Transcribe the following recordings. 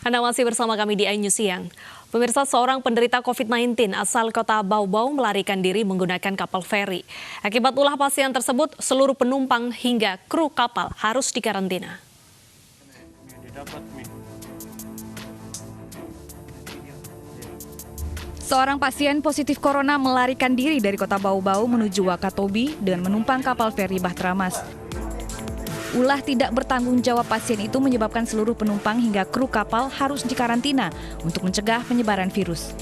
Anda masih bersama kami di iNews Siang. Pemirsa, seorang penderita COVID-19 asal kota Bau-Bau melarikan diri menggunakan kapal feri. Akibat ulah pasien tersebut, seluruh penumpang hingga kru kapal harus dikarantina. Seorang pasien positif corona melarikan diri dari kota Bau-Bau menuju Wakatobi dengan menumpang kapal feri Bahtera Mas. Ulah tidak bertanggung jawab pasien itu menyebabkan seluruh penumpang hingga kru kapal harus dikarantina untuk mencegah penyebaran virus.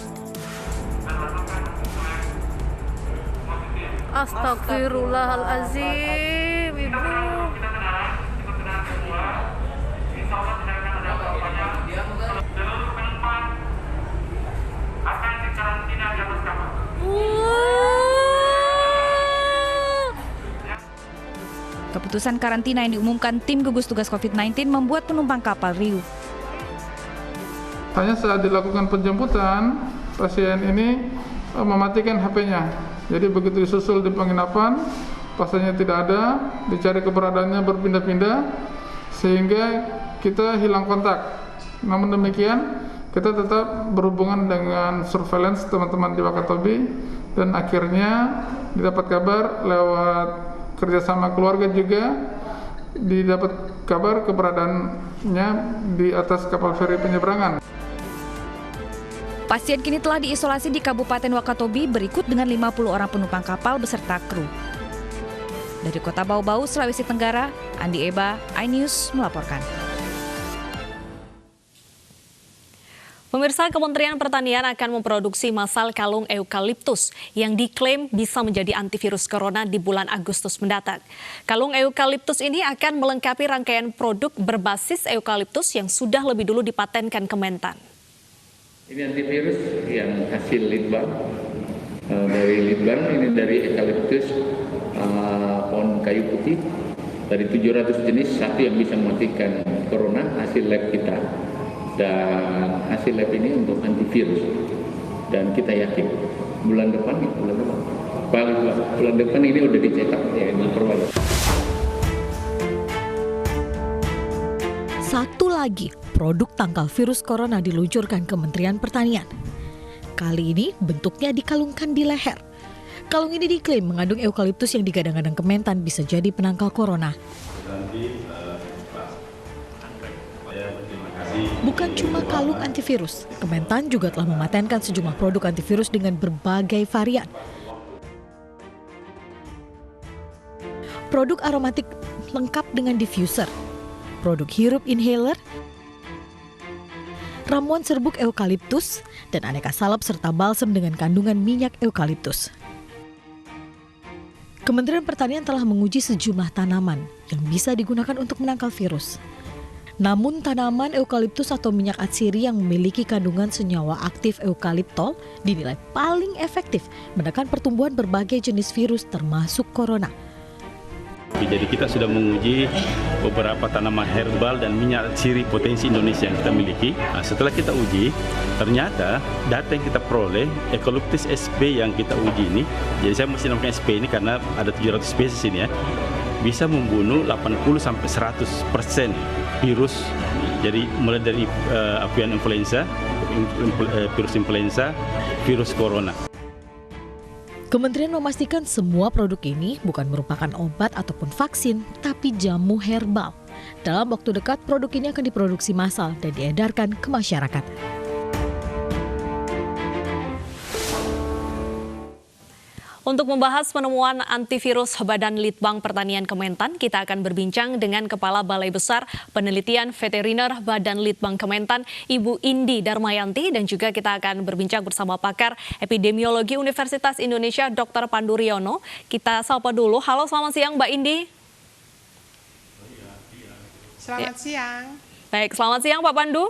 Astagfirullahalazim, Ibu. Keputusan karantina yang diumumkan tim gugus tugas COVID-19 membuat penumpang kapal riuh. Hanya saat dilakukan penjemputan, pasien ini mematikan HP-nya. Jadi begitu disusul di penginapan, pasiennya tidak ada, dicari keberadaannya berpindah-pindah, sehingga kita hilang kontak. Namun demikian, kita tetap berhubungan dengan surveillance teman-teman di Wakatobi, dan akhirnya didapat kabar lewat kerjasama keluarga juga, didapat kabar keberadaannya di atas kapal feri penyeberangan. Pasien kini telah diisolasi di Kabupaten Wakatobi berikut dengan 50 orang penumpang kapal beserta kru. Dari kota Bau-Bau, Sulawesi Tenggara, Andi Eba, iNews melaporkan. Pemirsa, Kementerian Pertanian akan memproduksi massal kalung eukaliptus yang diklaim bisa menjadi antivirus corona di bulan Agustus mendatang. Kalung eukaliptus ini akan melengkapi rangkaian produk berbasis eukaliptus yang sudah lebih dulu dipatenkan Kementan. Ini antivirus yang hasil litbang, dari litbang ini dari eukaliptus pohon kayu putih. Dari 700 jenis, satu yang bisa mematikan corona hasil lab kita. Dan hasil lab ini untuk antivirus, dan kita yakin bulan depan ini udah dicetak ya, ini perwali. Satu lagi produk tangkal virus corona diluncurkan Kementerian Pertanian. Kali ini bentuknya dikalungkan di leher. Kalung ini diklaim mengandung eukaliptus yang digadang-gadang Kementan bisa jadi penangkal corona. Bukan cuma kalung antivirus, Kementan juga telah mematenkan sejumlah produk antivirus dengan berbagai varian. Produk aromatik lengkap dengan diffuser, produk hirup inhaler, ramuan serbuk eukaliptus, dan aneka salep serta balsam dengan kandungan minyak eukaliptus. Kementerian Pertanian telah menguji sejumlah tanaman yang bisa digunakan untuk menangkal virus. Namun tanaman eukaliptus atau minyak atsiri yang memiliki kandungan senyawa aktif eukaliptol dinilai paling efektif menekan pertumbuhan berbagai jenis virus termasuk corona. Jadi kita sudah menguji beberapa tanaman herbal dan minyak atsiri potensi Indonesia yang kita miliki. Nah, setelah kita uji, ternyata data yang kita peroleh eukaliptus SP yang kita uji ini, jadi saya mesti namakan SP ini karena ada 700 spesies ini ya, bisa membunuh 80-100% virus. Jadi mulai dari avian influenza, virus influenza, virus corona. Kementerian memastikan semua produk ini bukan merupakan obat ataupun vaksin, tapi jamu herbal. Dalam waktu dekat, produk ini akan diproduksi massal dan diedarkan ke masyarakat. Untuk membahas penemuan antivirus Badan Litbang Pertanian Kementan, kita akan berbincang dengan Kepala Balai Besar Penelitian Veteriner Badan Litbang Kementan, Ibu Indi Darmayanti, dan juga kita akan berbincang bersama pakar epidemiologi Universitas Indonesia, Dr. Pandu Riono. Kita sapa dulu. Halo, selamat siang Mbak Indi. Selamat siang. Baik, selamat siang Pak Pandu.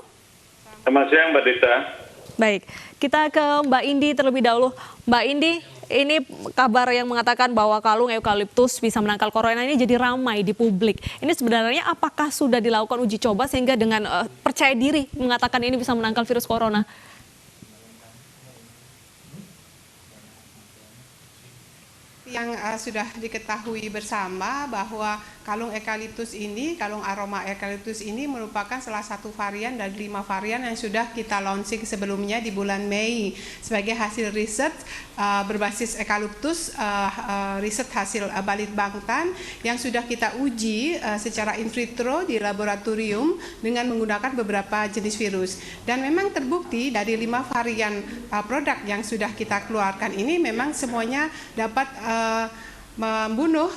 Selamat siang Mbak Dita. Baik, kita ke Mbak Indi terlebih dahulu. Mbak Indi, ini kabar yang mengatakan bahwa kalung eukaliptus bisa menangkal corona ini jadi ramai di publik. Ini sebenarnya apakah sudah dilakukan uji coba sehingga dengan percaya diri mengatakan ini bisa menangkal virus corona? yang sudah diketahui bersama bahwa kalung aroma eukaliptus ini merupakan salah satu varian dari 5 varian yang sudah kita launching sebelumnya di bulan Mei sebagai hasil riset berbasis eukaliptus, riset hasil Balitbangtan yang sudah kita uji secara in vitro di laboratorium dengan menggunakan beberapa jenis virus. Dan memang terbukti dari 5 varian produk yang sudah kita keluarkan ini memang semuanya dapat membunuh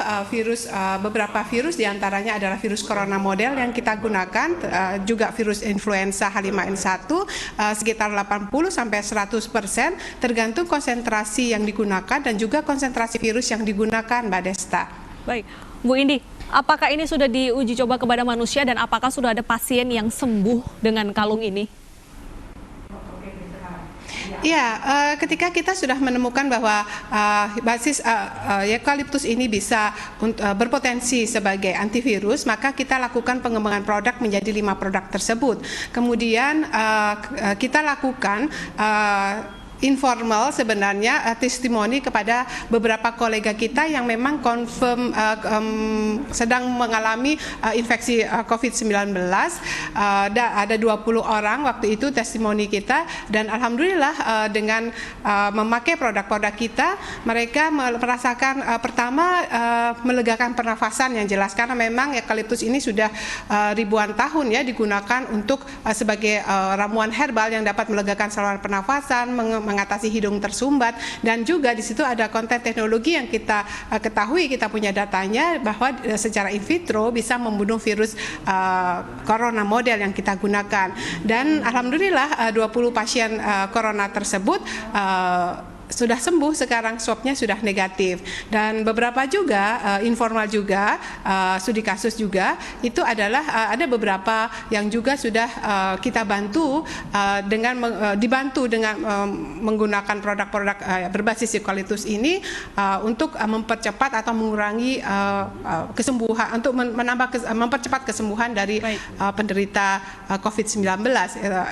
beberapa virus, diantaranya adalah virus corona model yang kita gunakan, juga virus influenza H5N1 sekitar 80-100% tergantung konsentrasi yang digunakan dan juga konsentrasi virus yang digunakan, Mbak Desta. Baik, Bu Indi, apakah ini sudah diuji coba kepada manusia dan apakah sudah ada pasien yang sembuh dengan kalung ini? Ya, ketika kita sudah menemukan bahwa basis eukaliptus ini bisa berpotensi sebagai antivirus, maka kita lakukan pengembangan produk menjadi 5 produk tersebut. Kemudian kita lakukan informal sebenarnya testimoni kepada beberapa kolega kita yang memang confirm sedang mengalami infeksi COVID-19. Ada 20 orang waktu itu testimoni kita, dan alhamdulillah dengan memakai produk-produk kita mereka merasakan pertama melegakan pernafasan yang jelas, karena memang eukaliptus ini sudah ribuan tahun ya digunakan untuk sebagai ramuan herbal yang dapat melegakan saluran pernafasan, mengatasi hidung tersumbat, dan juga di situ ada konten teknologi yang kita ketahui, kita punya datanya bahwa secara in vitro bisa membunuh virus corona model yang kita gunakan. Dan alhamdulillah 20 pasien corona tersebut sudah sembuh, sekarang swabnya sudah negatif, dan beberapa juga informal juga studi kasus juga itu adalah ada beberapa yang juga sudah kita bantu dibantu dengan menggunakan produk-produk berbasis eukaliptus ini untuk mempercepat atau mengurangi kesembuhan, untuk mempercepat kesembuhan dari penderita COVID-19.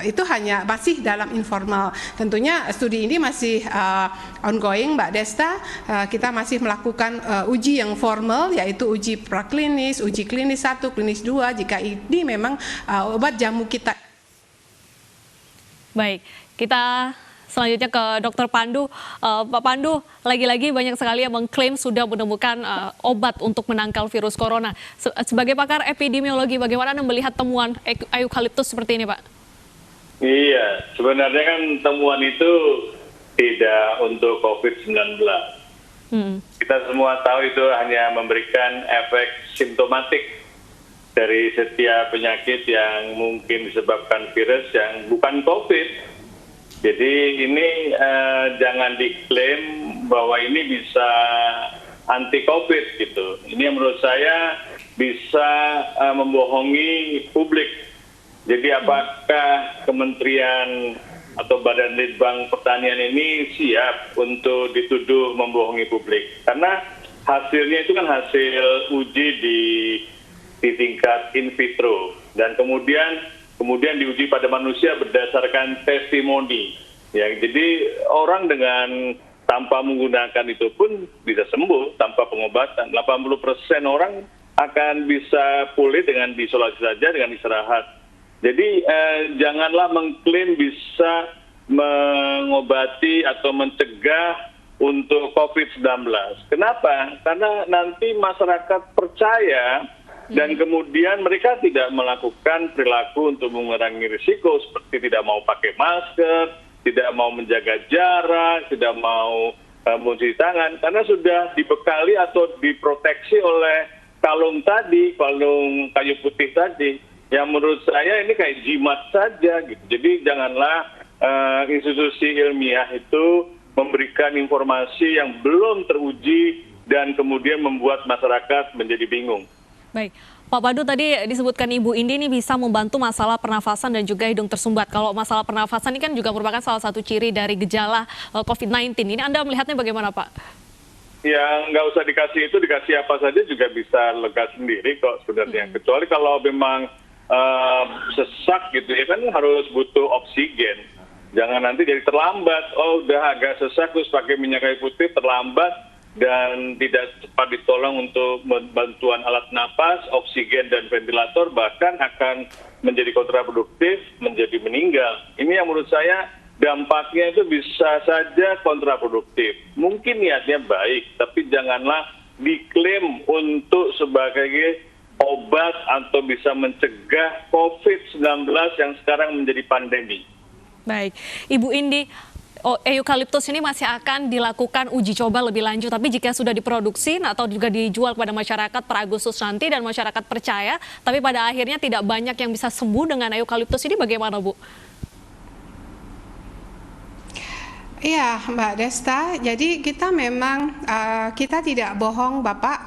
Itu hanya masih dalam informal. Tentunya studi ini masih ongoing, Mbak Desta. Kita masih melakukan uji yang formal, yaitu uji praklinis, uji klinis 1, klinis 2 jika ini memang obat jamu kita. Baik, kita selanjutnya ke Dr. Pandu. Pak Pandu, lagi-lagi banyak sekali yang mengklaim sudah menemukan obat untuk menangkal virus corona. Sebagai pakar epidemiologi, bagaimana Anda melihat temuan eukaliptus seperti ini, Pak? Iya, sebenarnya kan temuan itu tidak untuk COVID-19. Kita semua tahu itu hanya memberikan efek simptomatik dari setiap penyakit yang mungkin disebabkan virus yang bukan COVID. Jadi ini jangan diklaim bahwa ini bisa anti COVID gitu. Ini yang menurut saya bisa membohongi publik. Jadi apakah Kementerian atau Badan Litbang Pertanian ini siap untuk dituduh membohongi publik? Karena hasilnya itu kan hasil uji di tingkat in vitro, dan kemudian diuji pada manusia berdasarkan testimoni. Ya, jadi orang dengan tanpa menggunakan itu pun bisa sembuh tanpa pengobatan. 80% orang akan bisa pulih dengan diisolasi saja, dengan istirahat. Jadi janganlah mengklaim bisa mengobati atau mencegah untuk COVID-19. Kenapa? Karena nanti masyarakat percaya dan kemudian mereka tidak melakukan perilaku untuk mengurangi risiko seperti tidak mau pakai masker, tidak mau menjaga jarak, tidak mau mencuci tangan, karena sudah dibekali atau diproteksi oleh kalung tadi, kalung kayu putih tadi. Yang menurut saya ini kayak jimat saja gitu. Jadi janganlah institusi ilmiah itu memberikan informasi yang belum teruji dan kemudian membuat masyarakat menjadi bingung. Baik, Pak Pandu, tadi disebutkan Ibu Indi ini bisa membantu masalah pernafasan dan juga hidung tersumbat. Kalau masalah pernafasan ini kan juga merupakan salah satu ciri dari gejala COVID-19. Ini Anda melihatnya bagaimana, Pak? Ya, nggak usah dikasih itu, dikasih apa saja juga bisa lega sendiri kok sebenarnya. Kecuali kalau memang sesak gitu ya, kan harus butuh oksigen. Jangan nanti jadi terlambat. Oh, udah agak sesak terus pakai minyak kayu putih, terlambat. dan tidak cepat ditolong untuk bantuan alat napas, oksigen, dan ventilator, bahkan akan menjadi kontraproduktif, menjadi meninggal. Ini yang menurut saya dampaknya itu bisa saja kontraproduktif. Mungkin niatnya baik, tapi janganlah diklaim untuk sebagai obat atau bisa mencegah COVID-19 yang sekarang menjadi pandemi. Baik, Ibu Indi, eukaliptus ini masih akan dilakukan uji coba lebih lanjut, tapi jika sudah diproduksi atau juga dijual kepada masyarakat per Agustus nanti dan masyarakat percaya, tapi pada akhirnya tidak banyak yang bisa sembuh dengan eukaliptus ini, bagaimana Bu? Iya, Mbak Desta. Jadi kita memang kita tidak bohong, Bapak.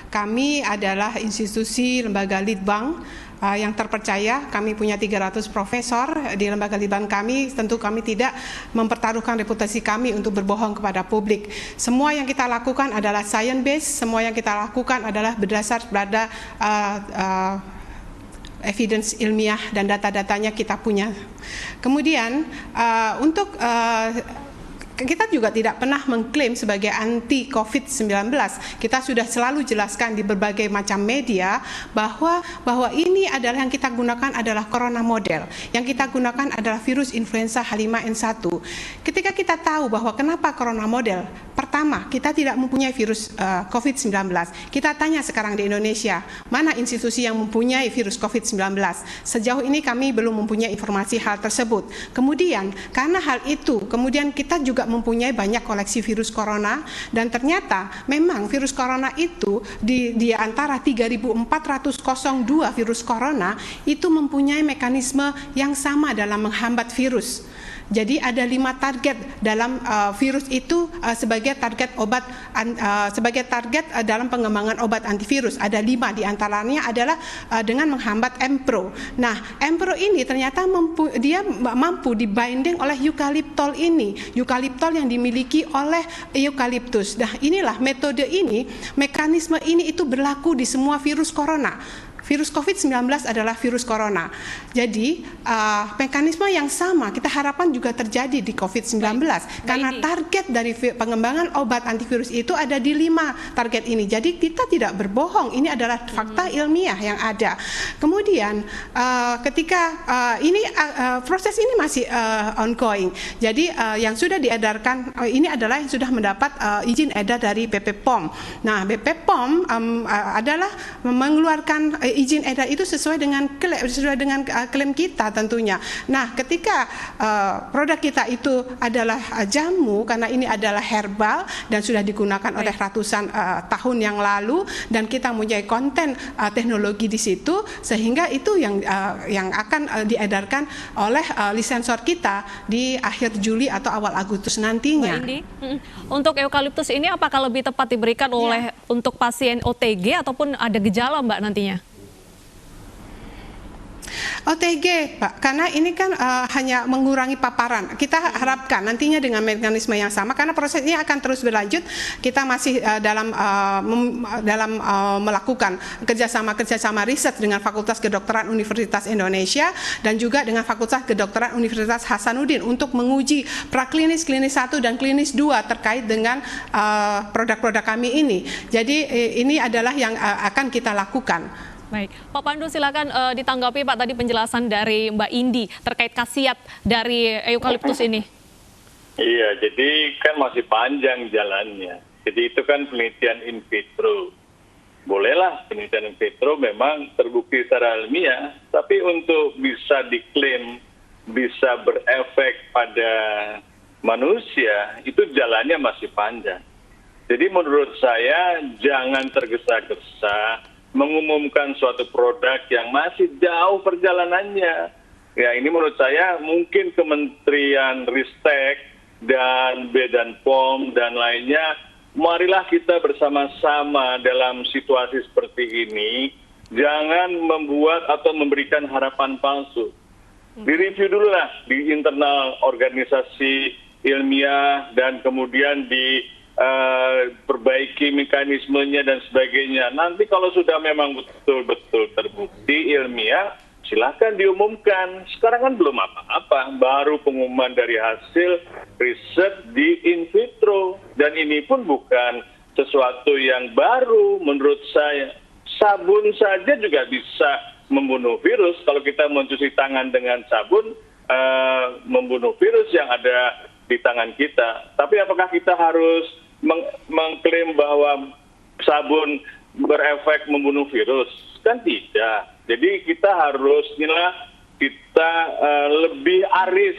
Kami adalah institusi lembaga Litbang yang terpercaya. Kami punya 300 profesor di lembaga Litbang kami. Tentu kami tidak mempertaruhkan reputasi kami untuk berbohong kepada publik. Semua yang kita lakukan adalah science based. Semua yang kita lakukan adalah berdasar pada evidence ilmiah dan data-datanya kita punya. Kemudian untuk kita juga tidak pernah mengklaim sebagai anti COVID-19. Kita sudah selalu jelaskan di berbagai macam media bahwa ini adalah yang kita gunakan adalah corona model. Yang kita gunakan adalah virus influenza H5N1. Ketika kita tahu bahwa kenapa corona model, pertama, kita tidak mempunyai virus COVID-19. Kita tanya sekarang di Indonesia, mana institusi yang mempunyai virus COVID-19? Sejauh ini kami belum mempunyai informasi hal tersebut. Kemudian, karena hal itu, kemudian kita juga mempunyai banyak koleksi virus corona, dan ternyata memang virus corona itu di antara 3.402 virus corona itu mempunyai mekanisme yang sama dalam menghambat virus. Jadi ada 5 target dalam virus itu sebagai target obat sebagai target dalam pengembangan obat antivirus. Ada 5 diantaranya adalah dengan menghambat Mpro. Nah, Mpro ini ternyata mampu dibinding oleh eukaliptol ini, eukaliptol yang dimiliki oleh eukaliptus. Nah, inilah metode ini, mekanisme ini itu berlaku di semua virus corona. Virus COVID-19 adalah virus corona. Jadi mekanisme yang sama kita harapkan juga terjadi di COVID-19. Karena target dari pengembangan obat antivirus itu ada di 5 target ini. Jadi kita tidak berbohong, ini adalah fakta ilmiah yang ada. Kemudian ketika proses ini masih ongoing. Jadi yang sudah diedarkan ini adalah yang sudah mendapat izin edar dari BP POM. Nah, BP POM adalah mengeluarkan izin edar itu sesuai dengan klaim kita tentunya. Nah, ketika produk kita itu adalah jamu, karena ini adalah herbal dan sudah digunakan oleh ratusan tahun yang lalu, dan kita mempunyai konten teknologi di situ, sehingga itu yang akan diedarkan oleh lisensor kita di akhir Juli atau awal Agustus nantinya. Mbak Indi, untuk eukaliptus ini apakah lebih tepat diberikan oleh untuk pasien OTG ataupun ada gejala, Mbak, nantinya? OTG, Pak, karena ini kan hanya mengurangi paparan. Kita harapkan nantinya dengan mekanisme yang sama, karena proses ini akan terus berlanjut. Kita masih dalam melakukan kerjasama riset dengan Fakultas Kedokteran Universitas Indonesia dan juga dengan Fakultas Kedokteran Universitas Hasanuddin untuk menguji praklinis, klinis 1 dan klinis 2 terkait dengan produk-produk kami ini. Jadi ini adalah yang akan kita lakukan. Baik, Pak Pandu silakan ditanggapi Pak tadi penjelasan dari Mbak Indi terkait khasiat dari eukaliptus ini. Iya, jadi kan masih panjang jalannya. Jadi itu kan penelitian in vitro. Bolehlah penelitian in vitro memang terbukti secara ilmiah, tapi untuk bisa diklaim bisa berefek pada manusia, itu jalannya masih panjang. Jadi menurut saya jangan tergesa-gesa mengumumkan suatu produk yang masih jauh perjalanannya. Ya, ini menurut saya mungkin Kementerian Ristek dan Badan POM dan lainnya, marilah kita bersama-sama dalam situasi seperti ini, jangan membuat atau memberikan harapan palsu. Direview dulu lah di internal organisasi ilmiah dan kemudian perbaiki mekanismenya dan sebagainya. Nanti kalau sudah memang betul-betul terbukti ilmiah, silahkan diumumkan. Sekarang kan belum apa-apa, baru pengumuman dari hasil riset di in vitro. Dan ini pun bukan sesuatu yang baru menurut saya. Sabun saja juga bisa membunuh virus. Kalau kita mencuci tangan dengan sabun, membunuh virus yang ada di tangan kita. Tapi apakah kita harus mengklaim bahwa sabun berefek membunuh virus? Kan tidak. Jadi kita harusnya lebih arif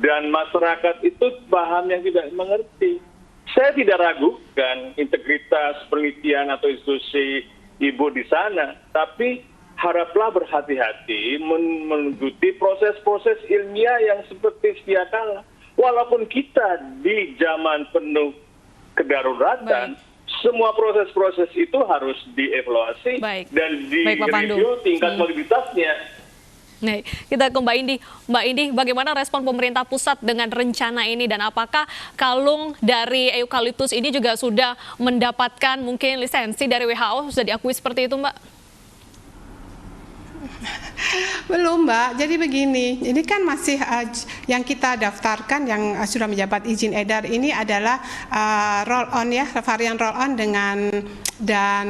dan masyarakat itu paham yang tidak mengerti. Saya tidak ragukan integritas penelitian atau institusi ibu di sana, tapi haraplah berhati-hati mengikuti proses-proses ilmiah yang seperti sedia kala. Walaupun kita di zaman penuh kedaruratan, semua proses-proses itu harus dievaluasi dan direview tingkat validitasnya. Nih, kita ke Mbak Indi. Mbak Indi, bagaimana respon pemerintah pusat dengan rencana ini dan apakah kalung dari eukaliptus ini juga sudah mendapatkan mungkin lisensi dari WHO, sudah diakui seperti itu, Mbak? Belum, Mbak. Jadi begini, ini kan masih yang kita daftarkan yang sudah menjabat izin edar ini adalah roll on ya, varian roll on dan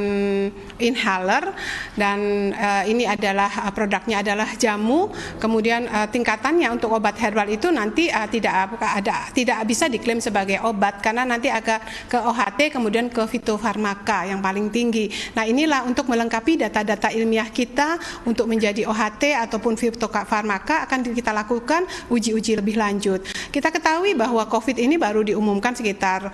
inhaler, dan ini adalah produknya adalah jamu. Kemudian tingkatannya untuk obat herbal itu nanti tidak bisa diklaim sebagai obat karena nanti agak ke OHT kemudian ke fitofarmaka yang paling tinggi. Nah, inilah untuk melengkapi data-data ilmiah kita untuk menjadi OHT ataupun fitofarmaka akan kita lakukan uji-uji lebih lanjut. Kita ketahui bahwa COVID ini baru diumumkan sekitar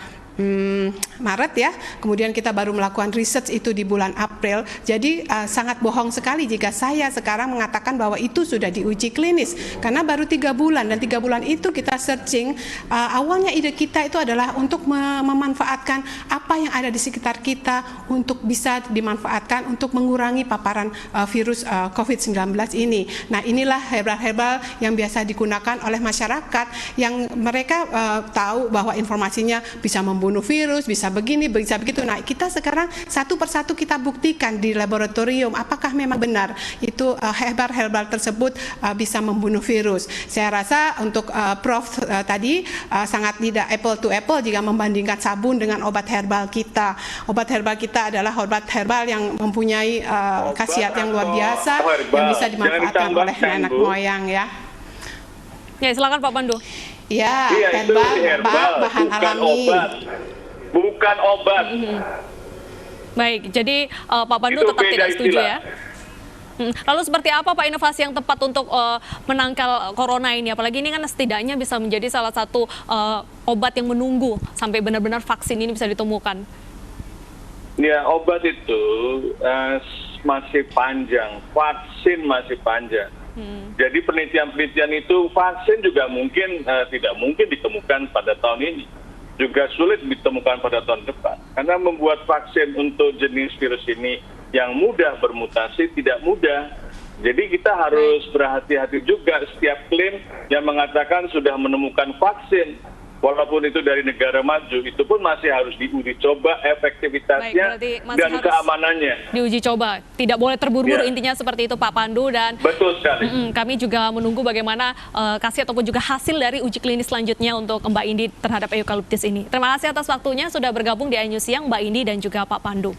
Maret ya, kemudian kita baru melakukan riset itu di bulan April. Jadi sangat bohong sekali jika saya sekarang mengatakan bahwa itu sudah diuji klinis karena baru 3 bulan, dan 3 bulan itu kita searching. Awalnya ide kita itu adalah untuk memanfaatkan apa yang ada di sekitar kita untuk bisa dimanfaatkan untuk mengurangi paparan virus COVID-19 ini. Nah, inilah herbal-herbal yang biasa digunakan oleh masyarakat yang mereka tahu bahwa informasinya bisa membunuh virus, bisa begini, bisa begitu. Nah, kita sekarang satu persatu kita buktikan di laboratorium apakah memang benar itu herbal tersebut bisa membunuh virus. Saya rasa untuk Prof tadi sangat tidak apple to apple jika membandingkan sabun dengan obat herbal kita. Obat herbal kita adalah obat herbal yang mempunyai khasiat yang luar biasa yang bisa dimanfaatkan oleh nenek moyang ya. Ya, silakan Pak Pandu. Ya, herbal bahan alami. Bukan obat. Baik, jadi Pak Pandu Itu tetap tidak setuju istilah. ya? Lalu seperti apa Pak inovasi yang tepat untuk menangkal corona ini? Apalagi ini kan setidaknya bisa menjadi salah satu obat yang menunggu sampai benar-benar vaksin ini bisa ditemukan. Ya, obat itu masih panjang, vaksin masih panjang. Jadi penelitian-penelitian itu, vaksin juga mungkin tidak mungkin ditemukan pada tahun ini. Juga sulit ditemukan pada tahun depan. Karena membuat vaksin untuk jenis virus ini yang mudah bermutasi tidak mudah. Jadi kita harus berhati-hati juga setiap klaim yang mengatakan sudah menemukan vaksin. Walaupun itu dari negara maju, itu pun masih harus diuji coba efektivitasnya dan keamanannya. Diuji coba, tidak boleh terburu-buru intinya seperti itu Pak Pandu. Dan betul sekali. Kami juga menunggu bagaimana kasih ataupun juga hasil dari uji klinis selanjutnya untuk Mbak Indi terhadap eukaliptus ini. Terima kasih atas waktunya sudah bergabung di iNews Siang Mbak Indi dan juga Pak Pandu.